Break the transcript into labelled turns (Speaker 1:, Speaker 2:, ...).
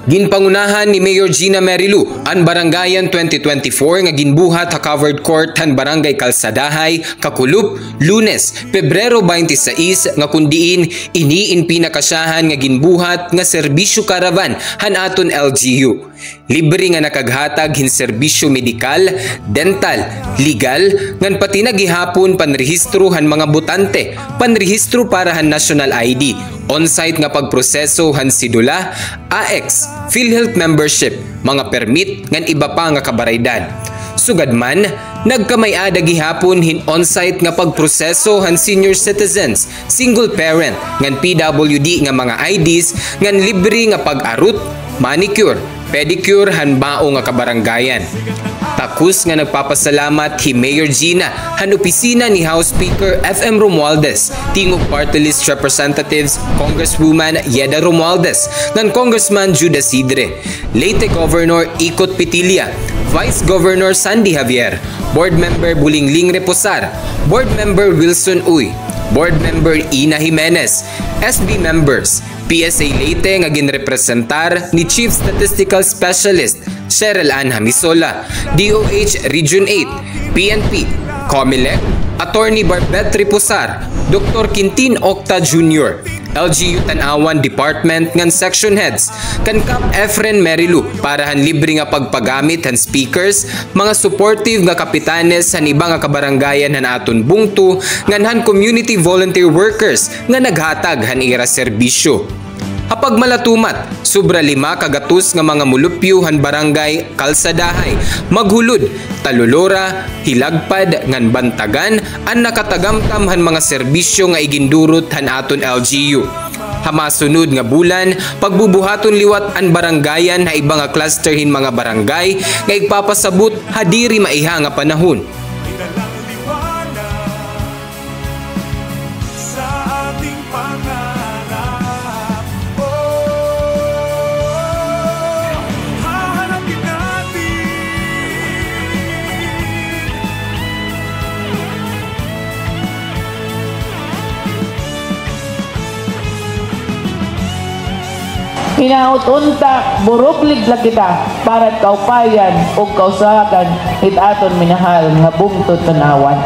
Speaker 1: Ginpangunahan ni Mayor Gina Merilu ang Barangayan 2024 nga ginbuhat ha covered court han Barangay Calsadahay Kakulup Lunes, Pebrero 26 nga kundiin iniin pinakasyahan nga ginbuhat nga serbisyo karavan han aton LGU. Libre nga nakaghatag hin serbisyo medikal, dental, legal ngan pati na gihapon panrehistro han mga botante, panrehistro para han national ID, on-site nga pagproseso han sidula, AX, PhilHealth membership, mga permit ngan iba pa nga kabaraydan. Sugad man, nagkamay-ada gihapon hin on-site nga pagproseso han senior citizens, single parent ngan PWD nga mga IDs ngan libre nga pag-arut, manicure, pedicure han bao nga kabaranggayan. Takus nga nagpapasalamat hi Mayor Gina han opisina ni House Speaker FM Romualdez, tingog party list representatives Congresswoman Yeda Romualdez, ngan Congressman Judas Sidre, Leyte Governor Ikot Pitilla, Vice Governor Sandy Javier, Board Member Bulingling Reposar, Board Member Wilson Uy, Board Member Ina Jimenez, SB members, PSA Leyte nga ginrepresentar ni Chief Statistical Specialist Cheryl Ann Hamisola, DOH Region 8, PNP, COMELEC, Attorney Barbet Reposar, Dr. Quintin Octa Jr., LGU Tanawan Department ngan section heads, kan Cap Efren Merilu para han libre nga pagpagamit han speakers, mga supportive nga kapitanes han iba nga kabaranggayan han aton bungto, ngan han community volunteer workers nga naghatag han ira serbisyo. Hapag malatumat, sobra 5 kagatus nga mga mulupyo han Barangay Calsadahay, Maghulod, Talulora, Hilagpad, ngan Bantagan, ang nakatagamtam han mga serbisyo nga igindurot han aton LGU. Hamasunod nga bulan, pagbubuhaton liwat ang baranggayan na iba nga cluster hin mga barangay nga igpapasabot hadiri maiha nga panahon.
Speaker 2: Hinautunta, buruklig la kita para kaupayan o kausahakan hit aton minahal nga bungtod tanawan.